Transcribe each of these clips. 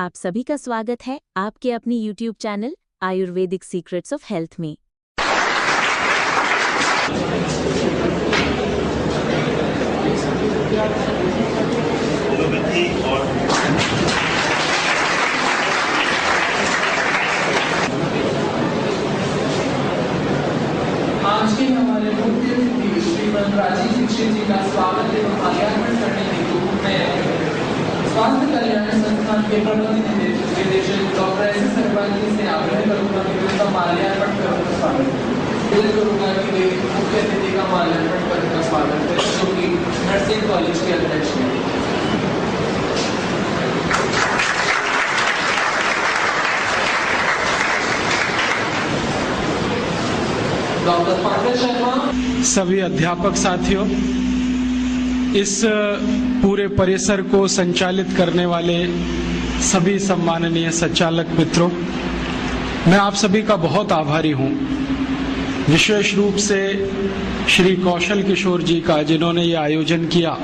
आप सभी का स्वागत है आपके अपनी YouTube channel Ayurvedic secrets of health में। आज के हमारे मुख्य अतिथि श्रीमद राजीव दीक्षित जी का स्वागत एवं माल्यार्पण करने हेतु मैं स्वास्थ्य कल्याण संस्थान के प्रबंध निदेशक डॉक्टर एस अग्रवाल जी से आग्रह करूंगा कि उनका माल्यार्पण करने का स्वागत दिल करूंगा कि वे मुख्य अतिथि का माल्यार्पण करने का स्वागत करें, जो कि नर्सिंग कॉलेज के अध्यक्ष हैं। डॉक्टर पंकज शर्मा। सभी अध्यापक साथियों, इस पूरे परिसर को संचालित करने वाले सभी सम्माननीय संचालक मित्रों, मैं आप सभी का बहुत आभारी हूं। विशेष रूप से श्री कौशल किशोर जी का, जिन्होंने ये आयोजन किया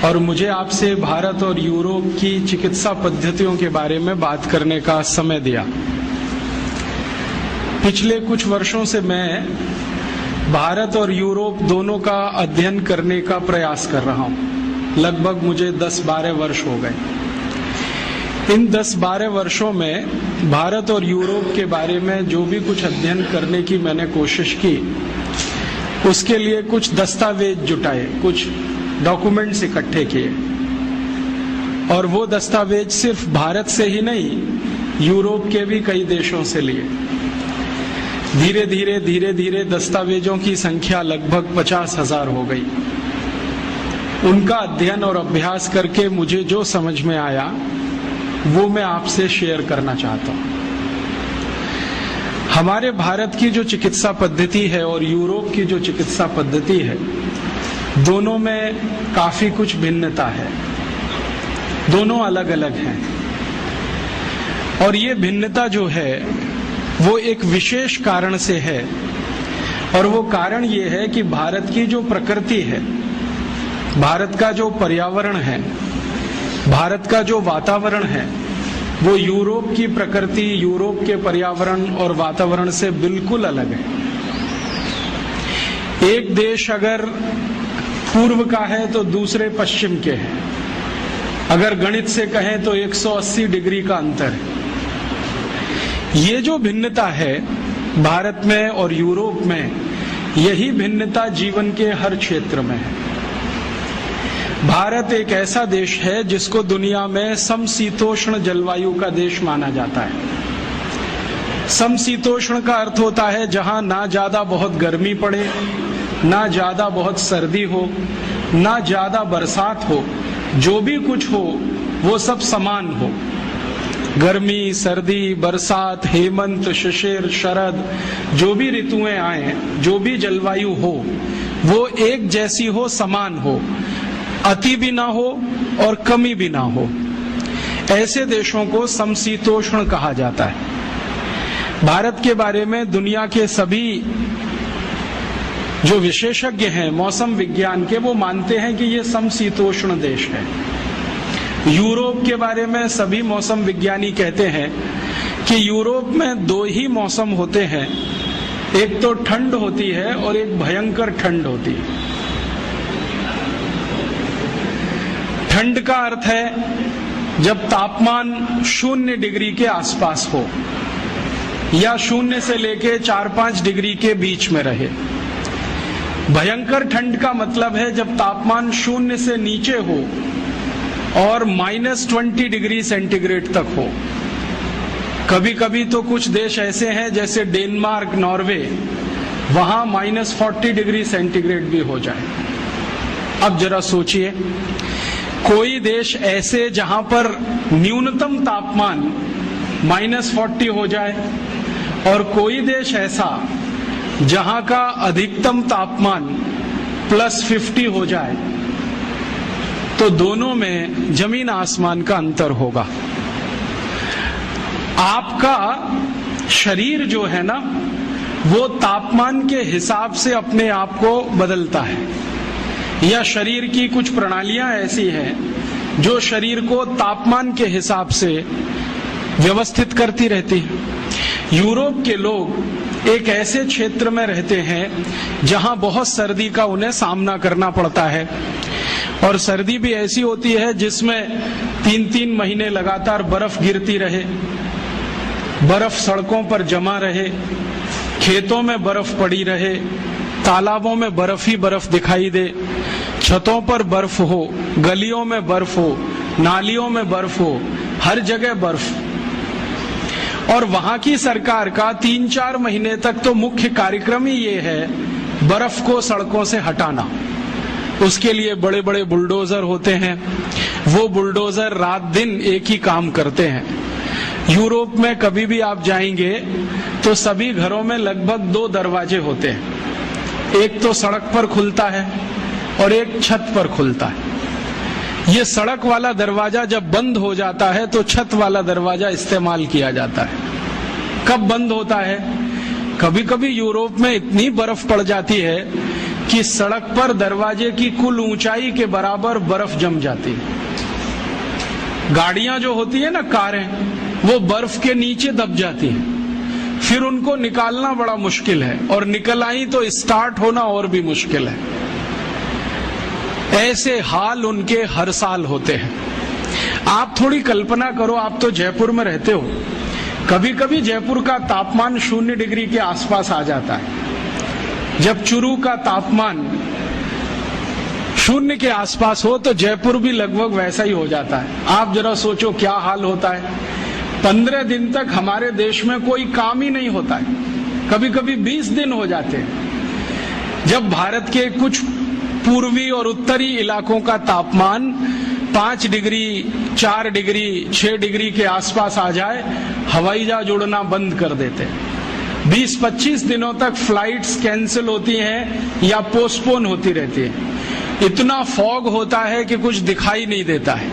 और मुझे आपसे भारत और यूरोप की चिकित्सा पद्धतियों के बारे में बात करने का समय दिया। पिछले कुछ वर्षों से मैं भारत और यूरोप दोनों का अध्ययन करने का प्रयास कर रहा हूं। लगभग मुझे 10-12 वर्ष हो गए। इन 10-12 वर्षों में भारत और यूरोप के बारे में जो भी कुछ अध्ययन करने की मैंने कोशिश की, उसके लिए कुछ दस्तावेज जुटाए, कुछ डॉक्यूमेंट्स इकट्ठे किए, और वो दस्तावेज सिर्फ भारत से ही नहीं, यूरोप के भी कई देशों से लिए। धीरे धीरे दस्तावेजों की संख्या लगभग 50,000 हो गई। उनका अध्ययन और अभ्यास करके मुझे जो समझ में आया वो मैं आपसे शेयर करना चाहता हूं। हमारे भारत की जो चिकित्सा पद्धति है और यूरोप की जो चिकित्सा पद्धति है, दोनों में काफी कुछ भिन्नता है। दोनों अलग अलग हैं, और ये भिन्नता जो है वो एक विशेष कारण से है। और वो कारण ये है कि भारत की जो प्रकृति है, भारत का जो पर्यावरण है, भारत का जो वातावरण है, वो यूरोप की प्रकृति, यूरोप के पर्यावरण और वातावरण से बिल्कुल अलग है। एक देश अगर पूर्व का है तो दूसरे पश्चिम के हैं। अगर गणित से कहें तो 180 डिग्री का अंतर है। ये जो भिन्नता है भारत में और यूरोप में, यही भिन्नता जीवन के हर क्षेत्र में है। भारत एक ऐसा देश है जिसको दुनिया में समशीतोष्ण जलवायु का देश माना जाता है। समशीतोष्ण का अर्थ होता है जहां ना ज्यादा बहुत गर्मी पड़े, ना ज्यादा बहुत सर्दी हो, ना ज्यादा बरसात हो, जो भी कुछ हो वो सब समान हो। गर्मी, सर्दी, बरसात, हेमंत, शिशिर, शरद, जो भी ऋतुएं आए, जो भी जलवायु हो, वो एक जैसी हो, समान हो, अति भी ना हो और कमी भी ना हो। ऐसे देशों को समशीतोष्ण कहा जाता है। भारत के बारे में दुनिया के सभी जो विशेषज्ञ हैं मौसम विज्ञान के, वो मानते हैं कि ये समशीतोष्ण देश है। यूरोप के बारे में सभी मौसम विज्ञानी कहते हैं कि यूरोप में 2 ही मौसम होते हैं, एक तो ठंड होती है और एक भयंकर ठंड होती है। ठंड का अर्थ है जब तापमान 0 डिग्री के आसपास हो या 0 से लेके 4-5 डिग्री के बीच में रहे। भयंकर ठंड का मतलब है जब तापमान 0 से नीचे हो और -20 डिग्री सेंटीग्रेड तक हो। कभी कभी तो कुछ देश ऐसे हैं जैसे डेनमार्क, नॉर्वे, वहां -40 डिग्री सेंटीग्रेड भी हो जाए। अब जरा सोचिए, कोई देश ऐसे जहां पर न्यूनतम तापमान -40 हो जाए और कोई देश ऐसा जहां का अधिकतम तापमान +50 हो जाए, तो दोनों में जमीन आसमान का अंतर होगा। आपका शरीर जो है ना, वो तापमान के हिसाब से अपने आप को बदलता है, या शरीर की कुछ प्रणालियां ऐसी हैं जो शरीर को तापमान के हिसाब से व्यवस्थित करती रहती है। यूरोप के लोग एक ऐसे क्षेत्र में रहते हैं जहां बहुत सर्दी का उन्हें सामना करना पड़ता है, और सर्दी भी ऐसी होती है जिसमें 3-3 महीने लगातार बर्फ गिरती रहे, बर्फ सड़कों पर जमा रहे, खेतों में बर्फ पड़ी रहे, तालाबों में बर्फ ही बर्फ दिखाई दे, छतों पर बर्फ हो, गलियों में बर्फ हो, नालियों में बर्फ हो, हर जगह बर्फ। और वहां की सरकार का 3-4 महीने तक तो मुख्य कार्यक्रम ही ये है बर्फ को सड़कों से हटाना। उसके लिए बड़े बड़े बुलडोजर होते हैं, वो बुलडोजर रात दिन एक ही काम करते हैं। यूरोप में कभी भी आप जाएंगे तो सभी घरों में लगभग 2 दरवाजे होते हैं, एक तो सड़क पर खुलता है और एक छत पर खुलता है। ये सड़क वाला दरवाजा जब बंद हो जाता है तो छत वाला दरवाजा इस्तेमाल किया जाता है। कब बंद होता है? कभी कभी यूरोप में इतनी बर्फ पड़ जाती है कि सड़क पर दरवाजे की कुल ऊंचाई के बराबर बर्फ जम जाती है। गाड़ियां जो होती है ना, कारें, वो बर्फ के नीचे दब जाती हैं, फिर उनको निकालना बड़ा मुश्किल है, और निकल आई तो स्टार्ट होना और भी मुश्किल है। ऐसे हाल उनके हर साल होते हैं। आप थोड़ी कल्पना करो, आप तो जयपुर में रहते हो, कभी कभी जयपुर का तापमान 0 डिग्री के आसपास आ जाता है। जब चुरू का तापमान 0 के आसपास हो तो जयपुर भी लगभग वैसा ही हो जाता है। आप जरा सोचो क्या हाल होता है। 15 दिन तक हमारे देश में कोई काम ही नहीं होता है, कभी कभी 20 दिन हो जाते हैं। जब भारत के कुछ पूर्वी और उत्तरी इलाकों का तापमान 5 डिग्री, 4 डिग्री, 6 डिग्री के आसपास आ जाए, हवाई जहाज उड़ना बंद कर देते हैं। 20-25 दिनों तक फ्लाइट्स कैंसिल होती हैं या पोस्टपोन होती रहती है। इतना फॉग होता है कि कुछ दिखाई नहीं देता है,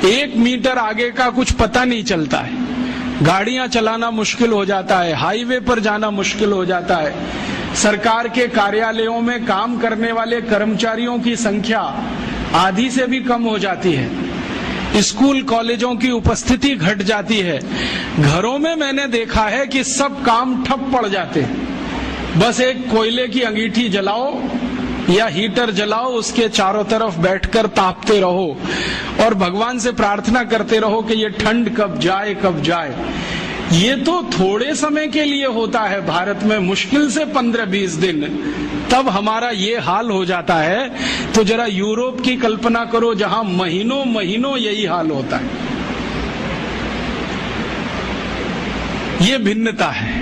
1 मीटर आगे का कुछ पता नहीं चलता है, गाड़ियां चलाना मुश्किल हो जाता है, हाईवे पर जाना मुश्किल हो जाता है। सरकार के कार्यालयों में काम करने वाले कर्मचारियों की संख्या आधी से भी कम हो जाती है। स्कूल कॉलेजों की उपस्थिति घट जाती है। घरों में मैंने देखा है कि सब काम ठप पड़ जाते हैं। बस एक कोयले की अंगीठी जलाओ या हीटर जलाओ, उसके चारों तरफ बैठकर तापते रहो और भगवान से प्रार्थना करते रहो कि ये ठंड कब जाए कब जाए। ये तो थोड़े समय के लिए होता है भारत में, मुश्किल से 15-20 दिन, तब हमारा ये हाल हो जाता है। तो जरा यूरोप की कल्पना करो जहां महीनों महीनों यही हाल होता है। ये भिन्नता है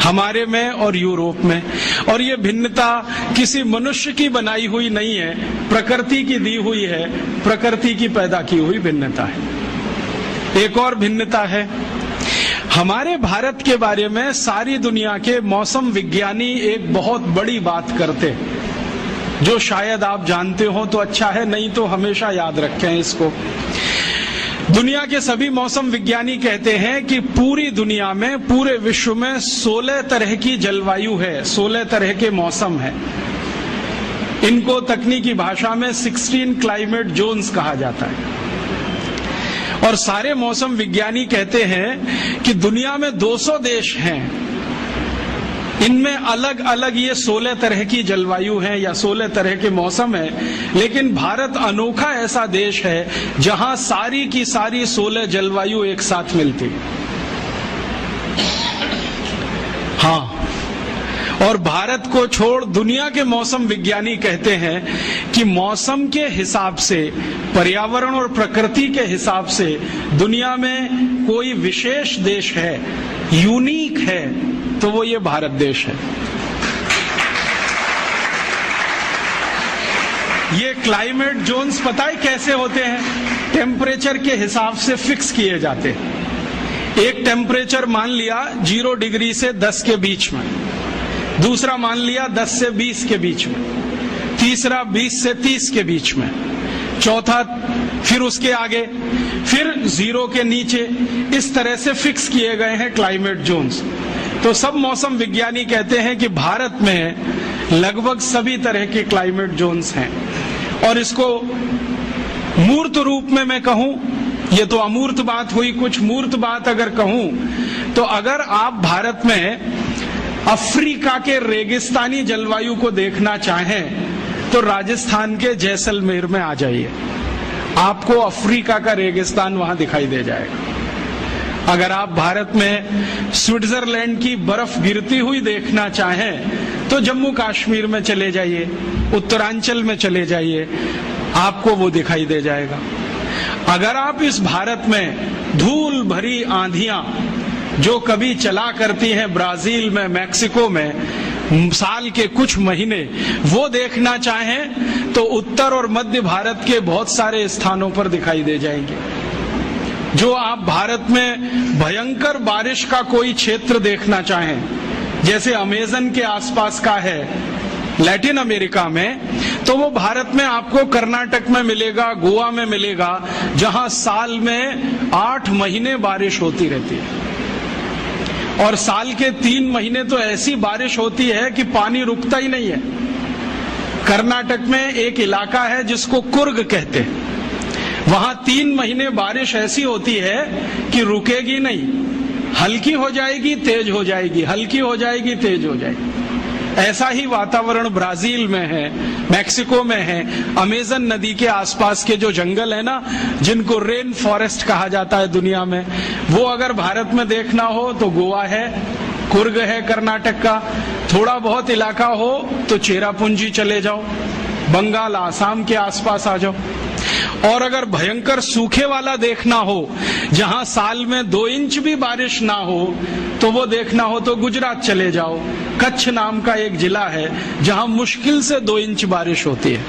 हमारे में और यूरोप में, और ये भिन्नता किसी मनुष्य की बनाई हुई नहीं है, प्रकृति की दी हुई है, प्रकृति की पैदा की हुई भिन्नता है। एक और भिन्नता है, हमारे भारत के बारे में सारी दुनिया के मौसम विज्ञानी एक बहुत बड़ी बात करते हैं, जो शायद आप जानते हो तो अच्छा है, नहीं तो हमेशा याद रखें इसको। दुनिया के सभी मौसम विज्ञानी कहते हैं कि पूरी दुनिया में, पूरे विश्व में 16 तरह की जलवायु है, 16 तरह के मौसम है। इनको तकनीकी भाषा में 16 क्लाइमेट जोन्स कहा जाता है। और सारे मौसम विज्ञानी कहते हैं कि दुनिया में 200 देश हैं, इनमें अलग अलग ये 16 तरह की जलवायु है या 16 तरह के मौसम है, लेकिन भारत अनोखा ऐसा देश है जहां सारी की सारी 16 जलवायु एक साथ मिलती है। हाँ, और भारत को छोड़ दुनिया के मौसम विज्ञानी कहते हैं कि मौसम के हिसाब से, पर्यावरण और प्रकृति के हिसाब से दुनिया में कोई विशेष देश है, यूनिक है, तो वो ये भारत देश है। ये क्लाइमेट जोन्स पता है कैसे होते हैं? टेम्परेचर के हिसाब से फिक्स किए जाते हैं। एक टेम्परेचर मान लिया 0 डिग्री से 10 के बीच में, दूसरा मान लिया 10 से 20 के बीच में, तीसरा 20 से 30 के बीच में, चौथा फिर उसके आगे, फिर 0 के नीचे। इस तरह से फिक्स किए गए हैं क्लाइमेट जोन्स। तो सब मौसम विज्ञानी कहते हैं कि भारत में लगभग सभी तरह के क्लाइमेट जोन्स हैं, और इसको मूर्त रूप में मैं कहूं, ये तो अमूर्त बात हुई, कुछ मूर्त बात अगर कहूं तो अगर आप भारत में अफ्रीका के रेगिस्तानी जलवायु को देखना चाहें तो राजस्थान के जैसलमेर में आ जाइए, आपको अफ्रीका का रेगिस्तान वहां दिखाई दे जाएगा। अगर आप भारत में स्विट्जरलैंड की बर्फ गिरती हुई देखना चाहें तो जम्मू कश्मीर में चले जाइए, उत्तरांचल में चले जाइए, आपको वो दिखाई दे जाएगा। अगर आप इस भारत में धूल भरी आंधियां जो कभी चला करती हैं ब्राजील में, मैक्सिको में, साल के कुछ महीने, वो देखना चाहें तो उत्तर और मध्य भारत के बहुत सारे स्थानों पर दिखाई दे जाएंगे। जो आप भारत में भयंकर बारिश का कोई क्षेत्र देखना चाहें, जैसे अमेजन के आसपास का है लैटिन अमेरिका में, तो वो भारत में आपको कर्नाटक में मिलेगा, गोवा में मिलेगा, जहां साल में 8 महीने बारिश होती रहती है और साल के 3 महीने तो ऐसी बारिश होती है कि पानी रुकता ही नहीं है। कर्नाटक में एक इलाका है जिसको कुर्ग कहते हैं, वहां 3 महीने बारिश ऐसी होती है कि रुकेगी नहीं, हल्की हो जाएगी, तेज हो जाएगी, हल्की हो जाएगी, तेज हो जाएगी। ऐसा ही वातावरण ब्राजील में है, मैक्सिको में है, अमेजन नदी के आसपास के जो जंगल है ना, जिनको रेन फॉरेस्ट कहा जाता है दुनिया में, वो अगर भारत में देखना हो तो गोवा है, कुर्ग है कर्नाटक का, थोड़ा बहुत इलाका हो तो चेरापूंजी चले जाओ, बंगाल आसाम के आसपास आ जाओ। और अगर भयंकर सूखे वाला देखना हो, जहां साल में 2 इंच भी बारिश ना हो, तो वो देखना हो तो गुजरात चले जाओ। कच्छ नाम का एक जिला है जहां मुश्किल से 2 इंच बारिश होती है।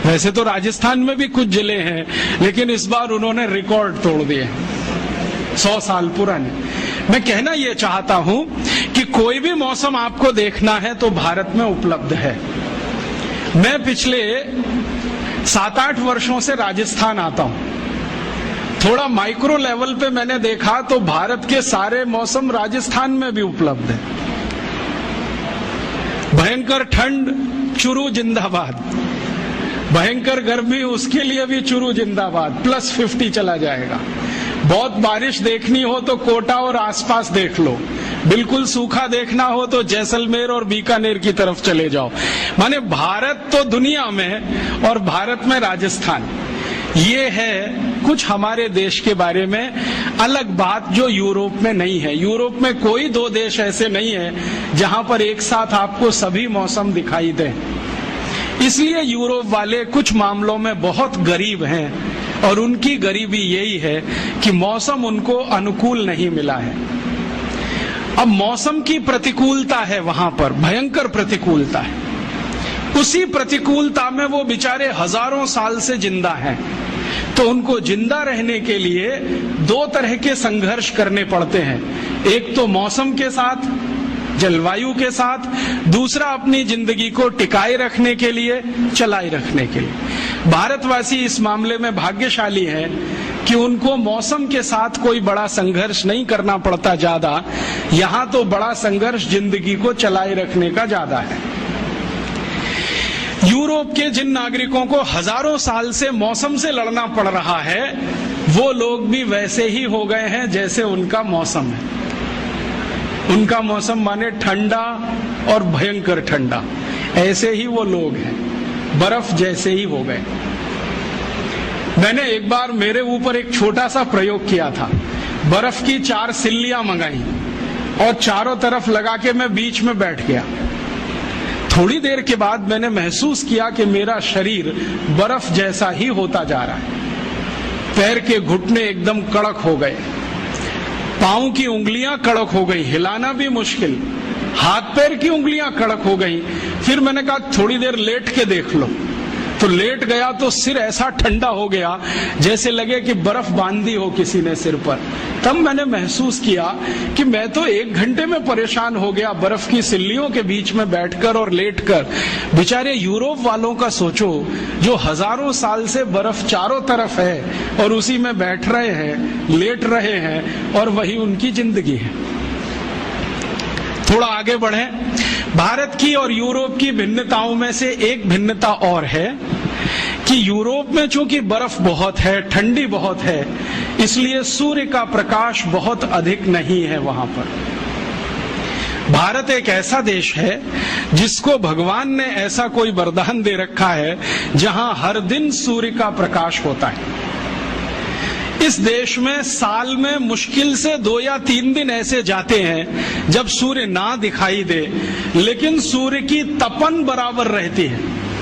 वैसे तो राजस्थान में भी कुछ जिले हैं, लेकिन इस बार उन्होंने रिकॉर्ड तोड़ दिए, 100 साल पुराने। मैं कहना यह चाहता हूं कि कोई भी मौसम आपको देखना है तो भारत में उपलब्ध है। मैं पिछले 7-8 वर्षों से राजस्थान आता हूं, थोड़ा माइक्रो लेवल पे मैंने देखा तो भारत के सारे मौसम राजस्थान में भी उपलब्ध है। भयंकर ठंड, चुरू जिंदाबाद, भयंकर गर्मी, उसके लिए भी चुरू जिंदाबाद, +50 चला जाएगा। बहुत बारिश देखनी हो तो कोटा और आसपास देख लो, बिल्कुल सूखा देखना हो तो जैसलमेर और बीकानेर की तरफ चले जाओ। माने भारत तो दुनिया में और भारत में राजस्थान, ये है कुछ हमारे देश के बारे में अलग बात जो यूरोप में नहीं है। यूरोप में कोई 2 देश ऐसे नहीं है जहां पर एक साथ आपको सभी मौसम दिखाई दें। इसलिए यूरोप वाले कुछ मामलों में बहुत गरीब हैं और उनकी गरीबी यही है कि मौसम उनको अनुकूल नहीं मिला है। अब मौसम की प्रतिकूलता है वहां पर, भयंकर प्रतिकूलता है। उसी प्रतिकूलता में वो बेचारे हजारों साल से जिंदा हैं, तो उनको जिंदा रहने के लिए 2 तरह के संघर्ष करने पड़ते हैं। एक तो मौसम के साथ, जलवायु के साथ, दूसरा अपनी जिंदगी को टिकाए रखने के लिए, चलाए रखने के लिए। भारतवासी इस मामले में भाग्यशाली हैं कि उनको मौसम के साथ कोई बड़ा संघर्ष नहीं करना पड़ता ज्यादा। यहां तो बड़ा संघर्ष जिंदगी को चलाए रखने का ज्यादा है। यूरोप के जिन नागरिकों को हजारों साल से मौसम से लड़ना पड़ रहा है, वो लोग भी वैसे ही हो गए हैं जैसे उनका मौसम है। उनका मौसम माने ठंडा और भयंकर ठंडा, ऐसे ही वो लोग हैं, बर्फ जैसे ही हो गए। मैंने एक बार मेरे ऊपर एक छोटा सा प्रयोग किया था। बर्फ की 4 सिल्लियां मंगाई और चारों तरफ लगा के मैं बीच में बैठ गया। थोड़ी देर के बाद मैंने महसूस किया कि मेरा शरीर बर्फ जैसा ही होता जा रहा है। पैर के घुटने एकदम कड़क हो गए, पांव की उंगलियां कड़क हो गई, हिलाना भी मुश्किल, हाथ पैर की उंगलियां कड़क हो गई। फिर मैंने कहा थोड़ी देर लेट के देख लो, तो लेट गया तो सिर ऐसा ठंडा हो गया जैसे लगे कि बर्फ बांध दी हो किसी ने सिर पर। तब मैंने महसूस किया कि मैं तो 1 घंटे में परेशान हो गया बर्फ की सिल्लियों के बीच में बैठकर और लेटकर। बेचारे यूरोप वालों का सोचो, जो हजारों साल से बर्फ चारों तरफ है और उसी में बैठ रहे हैं, लेट रहे हैं, और वही उनकी जिंदगी है। थोड़ा आगे बढ़ें। भारत की और यूरोप की भिन्नताओं में से एक भिन्नता और है कि यूरोप में चूंकि बर्फ बहुत है, ठंडी बहुत है, इसलिए सूर्य का प्रकाश बहुत अधिक नहीं है वहां पर। भारत एक ऐसा देश है जिसको भगवान ने ऐसा कोई वरदान दे रखा है जहां हर दिन सूर्य का प्रकाश होता है। इस देश में साल में मुश्किल से 2 या 3 दिन ऐसे जाते हैं जब सूर्य ना दिखाई दे, लेकिन सूर्य की तपन बराबर रहती है,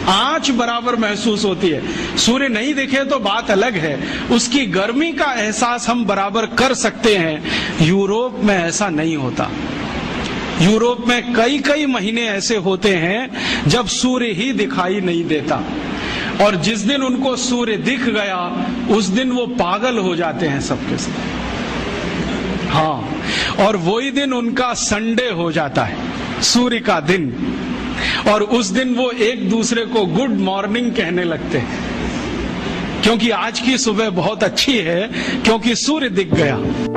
आंच बराबर महसूस होती है। सूर्य नहीं दिखे तो बात अलग है, उसकी गर्मी का एहसास हम बराबर कर सकते हैं। यूरोप में ऐसा नहीं होता। यूरोप में कई कई महीने ऐसे होते हैं जब सूर्य ही दिखाई नहीं देता, और जिस दिन उनको सूर्य दिख गया उस दिन वो पागल हो जाते हैं सबके सब। हाँ, और वही दिन उनका संडे हो जाता है, सूर्य का दिन, और उस दिन वो एक दूसरे को गुड मॉर्निंग कहने लगते हैं, क्योंकि आज की सुबह बहुत अच्छी है, क्योंकि सूर्य दिख गया।